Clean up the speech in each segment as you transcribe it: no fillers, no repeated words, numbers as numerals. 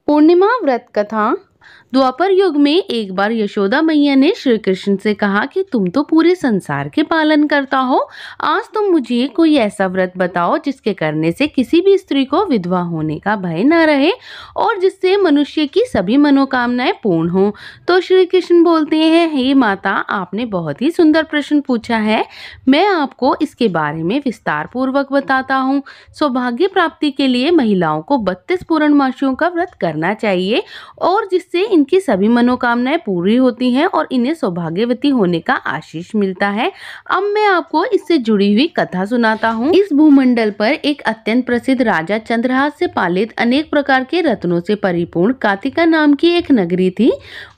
पूर्णिमा व्रत कथा। द्वापर युग में एक बार यशोदा मैया ने श्री कृष्ण से कहा कि तुम तो पूरे संसार के पालन करता हो, आज तुम मुझे कोई ऐसा व्रत बताओ जिसके करने से किसी भी स्त्री को विधवा होने का भय न रहे और जिससे मनुष्य की सभी मनोकामनाएं पूर्ण हो। तो श्री कृष्ण बोलते हैं, हे माता, आपने बहुत ही सुंदर प्रश्न पूछा है। मैं आपको इसके बारे में विस्तार पूर्वक बताता हूँ। सौभाग्य प्राप्ति के लिए महिलाओं को 32 पूर्णमासियों का व्रत करना चाहिए और जिससे इनकी सभी मनोकामनाएं पूरी होती हैं और इन्हें सौभाग्यवती होने का आशीष मिलता है। अब मैं आपको इससे जुड़ी हुई कथा सुनाता हूँ। इस भूमंडल पर एक अत्यंत प्रसिद्ध राजा चंद्रहास से पालित अनेक प्रकार के रत्नों से परिपूर्ण कातिका नाम की एक नगरी थी।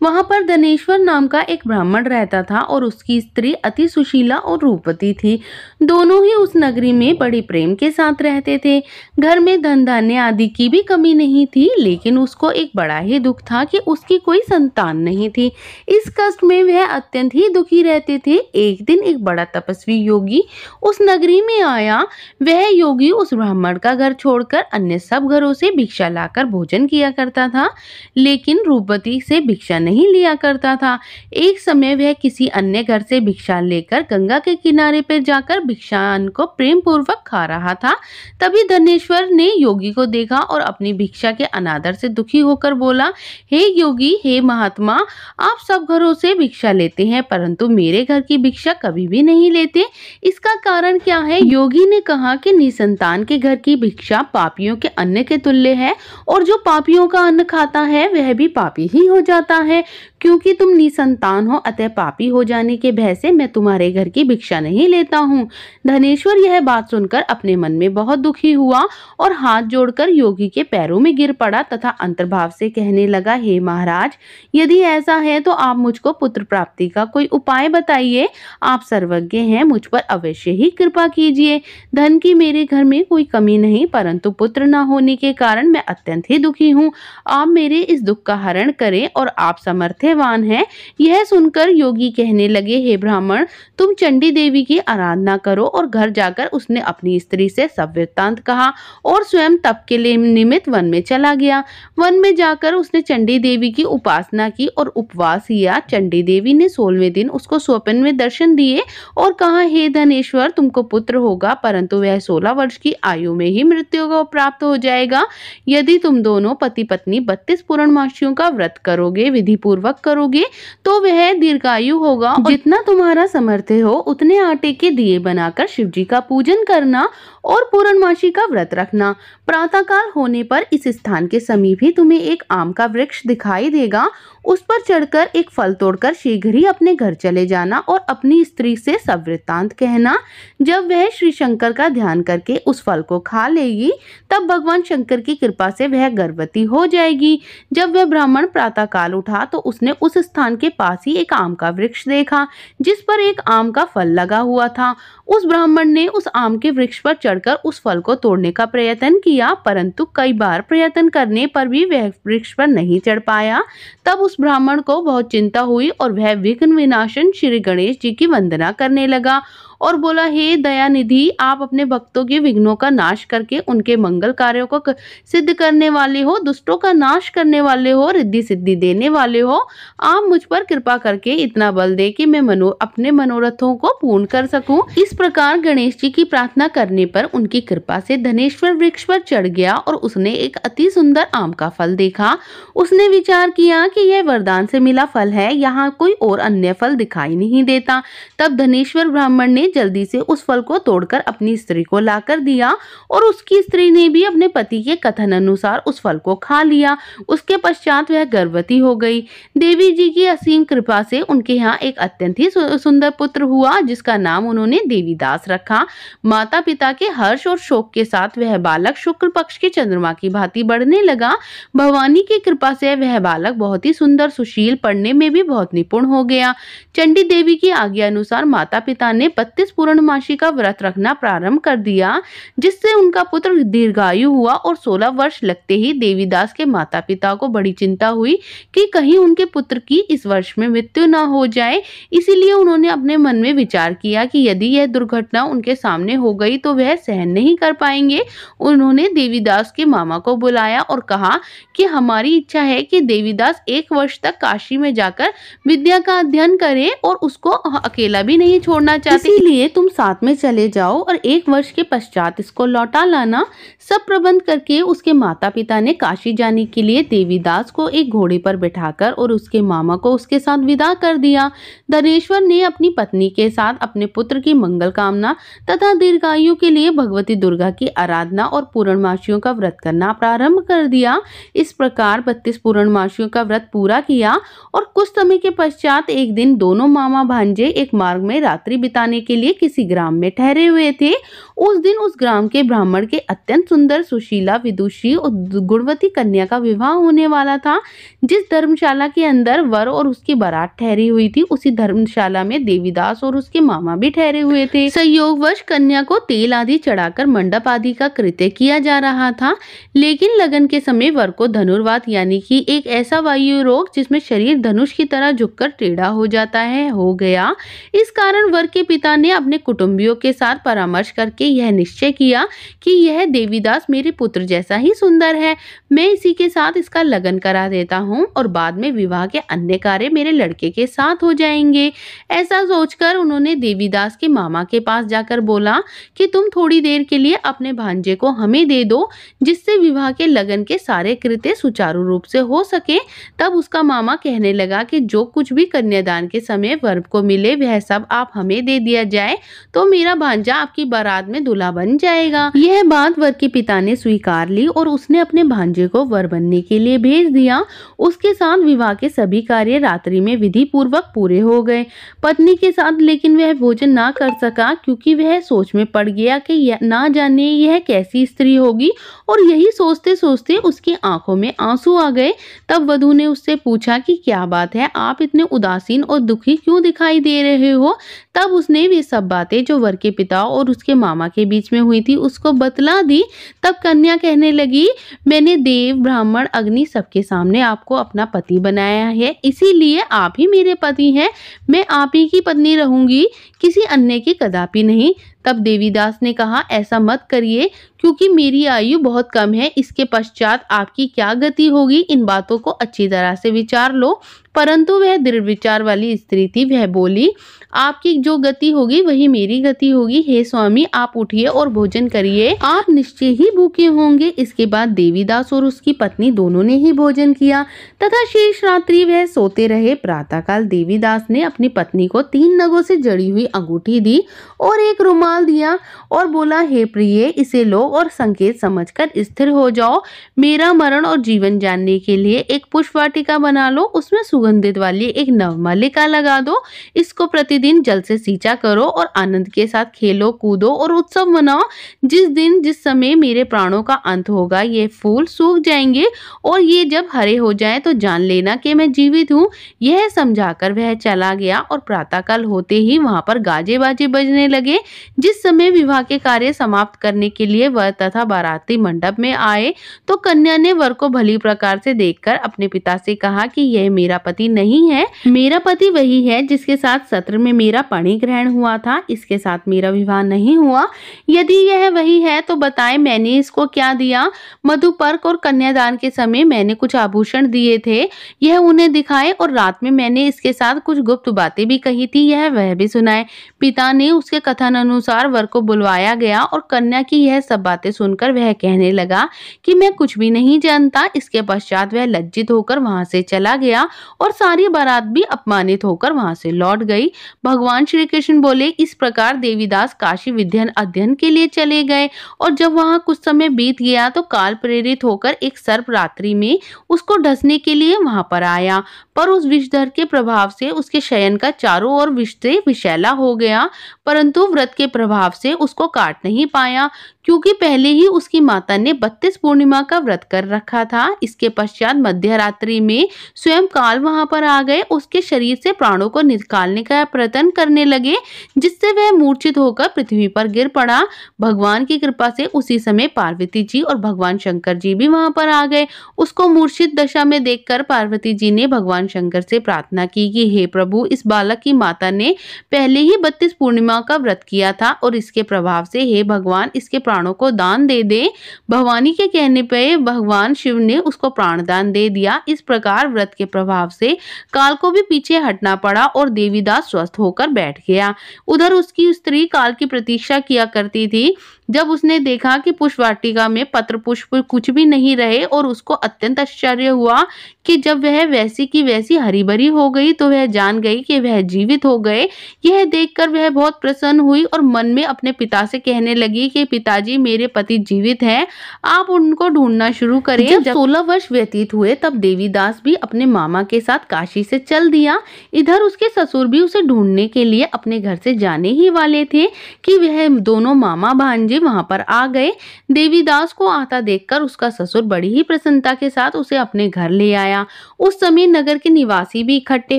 वहां पर धनेश्वर नाम का एक ब्राह्मण रहता था और उसकी स्त्री अति सुशीला और रूपवती थी। दोनों ही उस नगरी में बड़े प्रेम के साथ रहते थे। घर में धन धान्य आदि की भी कमी नहीं थी, लेकिन उसको एक बड़ा ही दुख था कि उसकी कोई संतान नहीं थी। इस कष्ट में वह अत्यंत ही दुखी रहते थे। एक दिन एक बड़ा तपस्वी योगी उस नगरी में आया। वह योगी उस ब्राह्मण का घर छोड़कर अन्य सब घरों से भिक्षा लाकर भोजन किया करता था, लेकिन रूपवती से भिक्षा नहीं लिया करता था। एक समय वह किसी अन्य घर से भिक्षा लेकर गंगा के किनारे पर जाकर भिक्षान्न को प्रेम पूर्वक खा रहा था। तभी धनेश्वर ने योगी को देखा और अपनी भिक्षा के अनादर से दुखी होकर बोला, हे योगी, हे महात्मा, आप सब घरों से भिक्षा लेते हैं परंतु मेरे घर की भिक्षा कभी भी नहीं लेते, इसका कारण क्या है? योगी ने कहा कि निसंतान के घर की भिक्षा पापियों के अन्न के तुल्य है और जो पापियों का अन्न खाता है वह भी पापी ही हो जाता है। क्योंकि तुम निसंतान हो, अतः पापी हो जाने के भय से मैं तुम्हारे घर की भिक्षा नहीं लेता हूँ। धनेश्वर यह बात सुनकर अपने मन में बहुत दुखी हुआ और हाथ जोड़कर योगी के पैरों में गिर पड़ा तथा अंतर्भाव से कहने लगा, हे महाराज, यदि ऐसा है तो आप मुझको पुत्र प्राप्ति का कोई उपाय बताइए। आप सर्वज्ञ हैं, मुझ पर अवश्य ही कृपा कीजिए। धन की मेरे घर में कोई कमी नहीं, परंतु पुत्र न होने के कारण मैं अत्यंत ही दुखी हूँ। आप मेरे इस दुख का हरण करें और आप समर्थवान हैं। यह सुनकर योगी कहने लगे, हे ब्राह्मण, तुम चंडी देवी की आराधना करो। और घर जाकर उसने अपनी स्त्री से सब वृत्तांत कहा और स्वयं तप के लिए निमित्त वन में चला गया। वन में जाकर उसने चंडी देवी की उपासना की और उपवास किया। चंडी देवी ने 16वें दिन उसको स्वप्न में दर्शन दिए और कहा, हे धनेश्वर, तुमको पुत्र होगा परंतु वह 16 वर्ष की आयु में ही मृत्यु को प्राप्त हो जाएगा। यदि तुम दोनों पति पत्नी 32 पूर्णमासियों का व्रत करोगे, विधि पूर्वक करोगे, तो वह दीर्घायु होगा। जितना तुम्हारा सामर्थ्य हो उतने आटे के दिए बनाकर शिवजी का पूजन करना और पूर्णमासी का व्रत रखना। प्रातःकाल होने पर इस स्थान के समीप ही तुम्हें एक आम का वृक्ष दिखाई देगा। उस पर चढ़कर एक फल तोड़कर शीघ्र ही अपने घर चले जाना और अपनी स्त्री से सब वृत्तांत कहना। जब वह श्री शंकर का ध्यान करके उस फल को खा लेगी, तब भगवान शंकर की कृपा से वह गर्भवती हो जाएगी। जब वह ब्राह्मण प्रातःकाल उठा तो उसने उस स्थान के पास ही एक आम का वृक्ष देखा जिस पर एक आम का फल लगा हुआ था। उस ब्राह्मण ने उस आम के वृक्ष पर चढ़कर उस फल को तोड़ने का प्रयत्न किया, परंतु कई बार प्रयत्न करने पर भी वह वृक्ष पर नहीं चढ़ पाया। तब उस ब्राह्मण को बहुत चिंता हुई और वह विघ्न विनाशन श्री गणेश जी की वंदना करने लगा और बोला, हे दयानिधि, आप अपने भक्तों के विघ्नों का नाश करके उनके मंगल कार्यों को सिद्ध करने वाले हो, दुष्टों का नाश करने वाले हो, रिद्धि सिद्धि देने वाले हो। आप मुझ पर कृपा करके इतना बल दे कि मैं अपने मनोरथों को पूर्ण कर सकूं। इस प्रकार गणेश जी की प्रार्थना करने पर उनकी कृपा से धनेश्वर वृक्ष पर चढ़ गया और उसने एक अति सुंदर आम का फल देखा। उसने विचार किया कि यह वरदान से मिला फल है, यहाँ कोई और अन्य फल दिखाई नहीं देता। तब धनेश्वर ब्राह्मण ने जल्दी से उस फल को तोड़कर अपनी स्त्री को लाकर दिया और उसकी स्त्री ने भी अपने पति के कथन अनुसार उस फल को खा लिया। उसके पश्चात वह गर्भवती हो गई। देवी जी की असीम कृपा से उनके यहाँ एक अत्यंत ही सुंदर पुत्र हुआ जिसका नाम उन्होंने देवीदास रखा। माता पिता के हर्ष और शोक के साथ वह बालक शुक्ल पक्ष के चंद्रमा की भांति बढ़ने लगा। भवानी की कृपा से वह बालक बहुत ही सुंदर, सुशील, पढ़ने में भी बहुत निपुण हो गया। चंडी देवी की आज्ञा अनुसार माता पिता ने 32 32 पूर्णमासी का व्रत रखना प्रारंभ कर दिया, जिससे उनका पुत्र दीर्घायु हुआ। और 16 वर्ष लगते ही देवीदास के माता पिता को बड़ी चिंता हुई कि कहीं उनके पुत्र की इस वर्ष में मृत्यु न हो जाए। इसीलिए उन्होंने अपने मन में विचार किया कि यदि यह दुर्घटना उनके सामने हो गई तो वह सहन नहीं कर पाएंगे। उन्होंने देवीदास के मामा को बुलाया और कहा कि हमारी इच्छा है कि देवीदास 1 वर्ष तक काशी में जाकर विद्या का अध्ययन करे और उसको अकेला भी नहीं छोड़ना चाहते, इसीलिए तुम साथ में चले जाओ और 1 वर्ष के पश्चात इसको लौटा लाना। सब प्रबंध करके उसके माता पिता ने काशी जाने के लिए देवीदास को एक घोड़े पर बिठाकर और उसके मामा को उसके साथ विदा कर दिया। धनेश्वर ने अपनी पत्नी के साथ अपने पुत्र की मंगल कामना तथा दीर्घायु के लिए भगवती दुर्गा की आराधना और पूर्णमासियों का व्रत करना प्रारंभ कर दिया। इस प्रकार 32 पूर्णमासियों का व्रत पूरा किया और कुछ समय के पश्चात एक दिन दोनों मामा भांजे एक मार्ग में रात्रि बिताने के लिए किसी ग्राम में ठहरे हुए थे। उस दिन उस ग्राम के ब्राह्मण के अत्यंत सुंदर, सुशीला, विदुषी और गुणवती कन्या का विवाह होने वाला था। जिस धर्मशाला के अंदर वर और उसकी बारात ठहरी हुई थी, उसी धर्मशाला में देवीदास और उसके मामा भी ठहरे हुए थे। संयोगवश कन्या को तेल आदि चढ़ाकर मंडप आदि का कृत्य किया जा रहा था, लेकिन लगन के समय वर को धनुर्वात यानी कि एक ऐसा वायु रोग जिसमें शरीर धनुष की तरह झुककर टेढ़ा हो जाता है, हो गया। इस कारण वर के पिता ने अपने कुटुंबियों के साथ परामर्श करके यह निश्चय किया कि यह देवीदास मेरे पुत्र जैसा ही सुंदर है, मैं इसी के साथ इसका लगन करा देता हूँ और बाद में विवाह के अन्य कार्य मेरे लड़के के साथ हो जाएंगे। ऐसा सोचकर उन्होंने देवीदास के मामा के पास जाकर बोला कि तुम थोड़ी देर के लिए अपने भांजे को हमें दे दो, जिससे विवाह के लगन के सारे कृत्य सुचारू रूप से हो सके। तब उसका मामा कहने लगा कि जो कुछ भी कन्यादान के समय वर को मिले वह सब आप हमें दे दिया जाए तो मेरा भांजा आपकी बारात में दूल्हा बन जाएगा। यह बात वर के पिता ने स्वीकार ली और उसने अपने भांजे को वर बनने के लिए भेज दिया। उसके साथ विवाह के सभी कार्य रात्रि में विधि पूर्वक पूरे हो गए। पत्नी के साथ लेकिन वह भोजन ना कर सका, क्योंकि वह सोच में पड़ गया कि ना जाने यह कैसी स्त्री होगी, और यही सोचते सोचते उसकी आंखों में आंसू आ गए। तब वधू ने उससे पूछा कि क्या बात है, आप इतने उदासीन और दुखी क्यों दिखाई दे रहे हो। तब उसने वे सब बातें जो वर के पिता और उसके मामा के बीच में हुई थी उसको बतला दी। तब कन्या कहने लगी, मैंने देव, ब्राह्मण, अग्नि सबके सामने आपको अपना पति बनाया है, इसीलिए आप ही मेरे पति हैं। मैं आप ही की पत्नी रहूंगी, किसी अन्य की कदापि नहीं। तब देवीदास ने कहा, ऐसा मत करिए, क्योंकि मेरी आयु बहुत कम है, इसके पश्चात आपकी क्या गति होगी, इन बातों को अच्छी तरह से विचार लो। परंतु वह दृढ़ विचार वाली स्त्री थी। वह बोली, आपकी जो गति होगी वही मेरी गति होगी। हे स्वामी, आप उठिए और भोजन करिए, आप निश्चय ही भूखे होंगे। इसके बाद देवीदास और उसकी पत्नी दोनों ने ही भोजन किया तथा शेष रात्रि वह सोते रहे। प्रातःकाल देवीदास ने अपनी पत्नी को 3 नगों से जड़ी हुई अंगूठी दी और एक रुमाल दिया और बोला, हे प्रिय, इसे लो और संकेत समझकर स्थिर हो जाओ। मेरा मरण और जीवन जानने के लिए एक पुष्प वाटिका बना लो, उसमें सुगंधित वाली एक नवमालिका लगा दो। इसको प्रतिदिन जल से सींचा करो और आनंद के साथ खेलो, कूदो और उत्सव मनाओ। जिस समय मेरे प्राणों का अंत होगा ये फूल सूख जाएंगे और ये जब हरे हो जाए तो जान लेना कि मैं जीवित हूँ। यह समझाकर वह चला गया और प्रातःकाल होते ही वहां पर गाजे बाजे बजने लगे। जिस समय विवाह के कार्य समाप्त करने के लिए वर तथा बाराती मंडप में आए तो कन्या ने वर को भली प्रकार से देखकर अपने पिता से कहा कि यह मेरा पति नहीं है, मेरा पति वही है जिसके साथ सत्र में मेरा पाणी ग्रहण हुआ था, इसके साथ मेरा विवाह नहीं हुआ। यदि यह वही है तो बताएं मैंने इसको क्या दिया। मधुपर्क और कन्यादान के समय मैंने कुछ आभूषण दिए थे, यह उन्हें दिखाए, और रात में मैंने इसके साथ कुछ गुप्त बातें भी कही थी, यह वह भी सुनाए। पिता ने उसके कथन अनुसार वर को बुलवाया गया और कन्या की यह सब बातें सुनकर वह कहने लगा कि मैं कुछ भी नहीं जानता। इसके पश्चात वह लज्जित होकर वहां से चला गया और सारी बारात भी अपमानित होकर वहां से लौट गई। भगवान श्री कृष्ण बोले, इस प्रकार देवीदास काशी विद्या अध्ययन के लिए चले गए और जब वहां कुछ समय बीत गया तो काल प्रेरित होकर एक सर्प रात्रि में उसको ढसने के लिए वहां पर आया, पर उस विषधर के प्रभाव से उसके शयन का चारों ओर विष से विषैला हो गया, परंतु व्रत के प्रभाव से उसको काट नहीं पाया, क्योंकि पहले ही उसकी माता ने 32 पूर्णिमा का व्रत कर रखा था। इसके पश्चात मध्य रात्रि में स्वयं काल वहां पर आ गए, उसके शरीर से प्राणों को निकालने का प्रयत्न करने लगे, जिससे वह मूर्छित होकर पृथ्वी पर गिर पड़ा। भगवान की कृपा से उसी समय पार्वती जी और भगवान शंकर जी भी वहां पर आ गए। उसको मूर्छित दशा में देखकर पार्वती जी ने भगवान शंकर से प्रार्थना की कि हे प्रभु, इस बालक की माता ने पहले ही 32 पूर्णिमा का व्रत किया था और इसके प्रभाव से हे भगवान इसके प्राणों को दान दे दे। भवानी के कहने पे भगवान शिव ने उसको प्राणदान दे दिया। इस प्रकार व्रत के प्रभाव से काल को भी पीछे हटना पड़ा और देवीदास स्वस्थ होकर बैठ गया। उधर उसकी स्त्री काल की प्रतीक्षा किया करती थी। जब उसने देखा कि पुष्प वाटिका में पत्र पुष्प कुछ भी नहीं रहे और उसको अत्यंत आश्चर्य हुआ कि जब वह वैसी की वैसी हरी भरी हो गई तो वह जान गई कि वह जीवित हो गए। यह देखकर वह बहुत प्रसन्न हुई और मन में अपने पिता से कहने लगी कि पिताजी, मेरे पति जीवित हैं, आप उनको ढूंढना शुरू करें। जब 16 वर्ष व्यतीत हुए तब देवीदास भी अपने मामा के साथ काशी से चल दिया। इधर उसके ससुर भी उसे ढूंढने के लिए अपने घर से जाने ही वाले थे कि वह दोनों मामा भांजे वहां पर आ गए। देवीदास को आता देखकर उसका ससुर बड़ी ही प्रसन्नता के साथ उसे अपने घर ले आया। उस समय नगर के निवासी भी इकट्ठे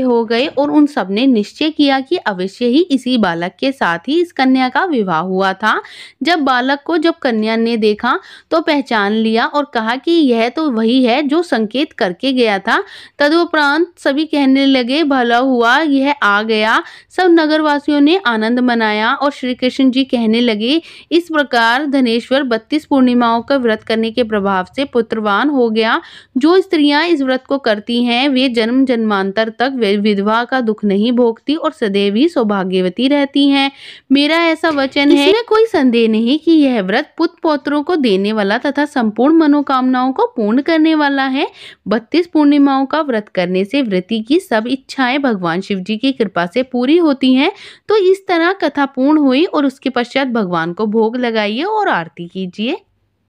हो गए और उन सब ने निश्चय किया कि अवश्य ही इसी बालक के साथ ही इस कन्या का विवाह हुआ था। जब बालक को जब कन्या ने देखा तो पहचान लिया और कहा कि यह तो वही है जो संकेत करके गया था। तदुपरांत सभी कहने लगे, भला हुआ यह आ गया। सब नगरवासियों ने आनंद मनाया और श्री कृष्ण जी कहने लगे, इस प्रकार धनेश्वर 32 पूर्णिमाओं का व्रत करने के प्रभाव से पुत्रवान हो गया। जो स्त्रियां इस व्रत को करती हैं वे जन्म जन्मांतर तक विधवा का दुख नहीं भोगती और सदैव ही सौभाग्यवती रहती हैं। मेरा ऐसा वचन है, इसमें कोई संदेह नहीं कि यह व्रत पुत्र पौत्रों को देने वाला तथा संपूर्ण मनोकामनाओं को पूर्ण करने वाला है। 32 पूर्णिमाओं का व्रत करने से व्रती की सब इच्छाएं भगवान शिव जी की कृपा से पूरी होती हैं। तो इस तरह कथा पूर्ण हुई और उसके पश्चात भगवान को भोग लगाइए और आरती कीजिए।